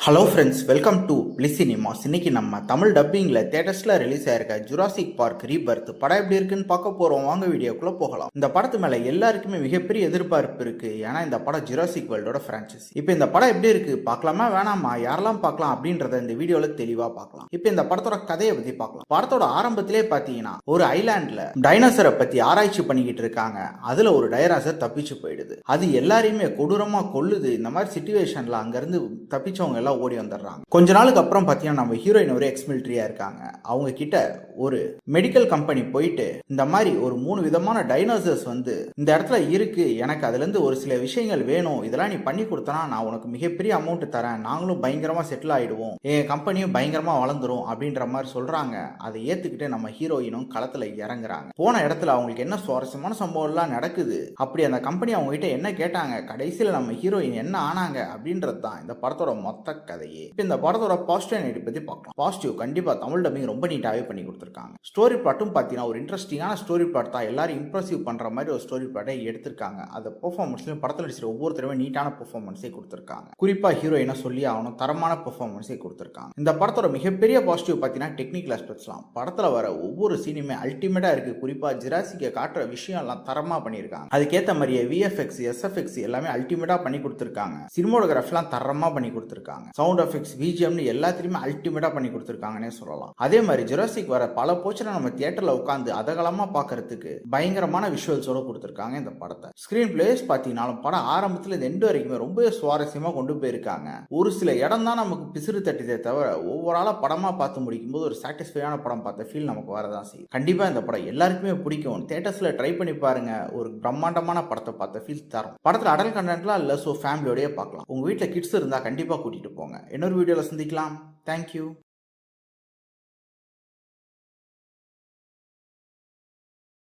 Hello friends, welcome to Bliss Cinemas. இன்னைக்கு நம்ம தமிழ் டப்பிங்கில் தேட்டர்ஸில் ரிலீஸ் ஆயிருக்க ஜுராசிக் பார்க் ரீபர்த் படம் எப்படி இருக்குன்னு பார்க்க போகிறோம். வாங்க வீடியோக்குள்ளே போகலாம். இந்த படத்து மேலே எல்லாருக்குமே மிகப்பெரிய எதிர்பார்ப்பு இருக்கு. ஏன்னா இந்த படம் ஜுராசிக் வேர்ல்டோட ஃப்ரான்ச்சைஸ். இப்போ இந்த படம் எப்படி இருக்கு, பார்க்கலாமா வேணாமா, யாரெல்லாம் பார்க்கலாம் அப்படின்றத இந்த வீடியோவில் தெளிவாக பார்க்கலாம். இப்போ இந்த படத்தோட கதையை பற்றி பார்க்கலாம். படத்தோட ஆரம்பத்திலே பார்த்தீங்கன்னா ஒரு ஐலாண்டில் டைனோசரை பற்றி ஆராய்ச்சி பண்ணிக்கிட்டு இருக்காங்க. அதில் ஒரு டைனோசர் தப்பிச்சு போயிடுது. அது எல்லாரையுமே கொடூரமாக கொல்லுது. இந்த மாதிரி சிச்சுவேஷனில் அங்கேருந்து தப்பிச்சவங்க எல்லாம் ஓடி வந்துடுறாங்க. கொஞ்ச நாளுக்கு அப்புறம் பார்த்தீங்கன்னா நம்ம ஹீரோயின் ஒரு எக்ஸ் மிலிட்டரியா இருக்காங்க. அவங்க கிட்ட ஒரு மெடிக்கல் கம்பெனி போயிட்டு இந்த மாதிரி ஒரு 3 விதமான டைனோசர்ஸ் வந்து இந்த இடத்துல இருக்கு, எனக்கு அதுல இருந்து ஒரு சில விஷயங்கள் வேணும், இதெல்லாம் நீ பண்ணி கொடுத்தனா நான் உனக்கு மிகப்பெரிய அமௌண்ட் தரேன், நாங்களும் பயங்கரமா செட்டில் ஆயிடுவோம், என் கம்பெனியும் பயங்கரமா வளர்ந்துரும் அப்படின்ற மாதிரி சொல்றாங்க. அதை ஏத்துக்கிட்டு நம்ம ஹீரோயினும் களத்துல இறங்குறாங்க. போன இடத்துல அவங்களுக்கு என்ன சுவாரஸ்யமான சம்பவம் எல்லாம் நடக்குது, அப்படி அந்த கம்பெனி அவங்க கிட்ட என்ன கேட்டாங்க, கடைசியில நம்ம ஹீரோயின் என்ன ஆனாங்க அப்படின்றது தான் இந்த படத்தோட மொத்த கதையே. இப்போ இந்த படத்தோட பாசிட்டிவ் நெகட்டிவ் பத்தி பார்க்கலாம். பாசிட்டிவ், கண்டிப்பா தமிழ் டப்பிங் ரொம்ப நீட்டாவே பண்ணி கொடுத்துருக்காங்க. ஸ்டோரி பிளாட்டும் பார்த்தீங்கன்னா ஒரு இன்ட்ரெஸ்டிங்கான ஸ்டோரி பிளாட் தான். எல்லாரும் இம்ப்ரெசிவ் பண்ற மாதிரி ஒரு ஸ்டோரி பிளாட்டை எடுத்திருக்காங்க. அந்த பெர்ஃபார்மன்ஸ்லயும் படத்தில் நடிச்சிருக்க ஒவ்வொருத்தருமே நீட்டான பெர்ஃபார்மன்ஸே கொடுத்திருக்காங்க. குறிப்பா ஹீரோயினை சொல்லி ஆகணும், தரமான பெர்ஃபார்மன்ஸே கொடுத்திருக்காங்க. இந்த படத்தோட மிகப்பெரிய பாசிட்டிவ் பார்த்தீங்கன்னா டெக்னிக்கல் ஆஸ்பெக்ட்ஸ்லாம். படத்துல வர ஒவ்வொரு சீனுமே அல்டிமேட்டா இருக்கு. குறிப்பா ஜுராசிக்கை காட்டுற விஷயம் எல்லாம் தரமா பண்ணியிருக்காங்க. அதுக்கேற்ற மாதிரியே விஎஃப்எக்ஸ், எஸ்எஃப்எக்ஸ் எல்லாமே அல்டிமேட்டா பண்ணி கொடுத்திருக்காங்க. சினிமோட்டோகிராஃபிலாம் தரமா பண்ணி கொடுத்திருக்காங்க. சவுண்ட் எஃபெக்ட்ஸ், பிஜிஎம்னு எல்லாத்தையுமே அல்டிமேட்டா பண்ணி கொடுத்திருக்காங்கன்னே சொல்லலாம். அதே மாதிரி ஜுராசிக் வர பல போச்சனை நம்ம தியேட்டர்ல உட்காந்து அதகலமா பார்க்கறதுக்கு பயங்கரமான விஷுவல்ஸோட கொடுத்திருக்காங்க இந்த படத்தை. ஸ்கிரீன் பிளேஸ் பார்த்தீங்கன்னாலும் படம் ஆரம்பத்துல இந்த எண்டு வரைக்குமே ரொம்ப சுவாரஸ்யமா கொண்டு போயிருக்காங்க. ஒரு சில இடம் தான் நமக்கு பிசிறு தட்டிதே தவிர ஓவராலா படமா பார்த்து முடிக்கும் போது ஒரு சாட்டிஸ்ஃபையான படம் பார்த்த ஃபீல் நமக்கு வரதான் செய்யும். கண்டிப்பா இந்த படம் எல்லாருக்குமே பிடிக்கும். தியேட்டர்ஸ்ல ட்ரை பண்ணி பாருங்க. ஒரு பிரம்மாண்டமான படத்தை பார்த்த ஃபீல் தரும். படத்துல அடல் கண்டென்ட்லாம் இல்ல, சோ ஃபேமிலியோடய பார்க்கலாம். உங்க வீட்டுல கிட்ஸ் இருந்தா கண்டிப்பா கூட்டிட்டு போங்க. இன்னொரு வீடியோல சந்திக்கலாம். தேங்க்யூ.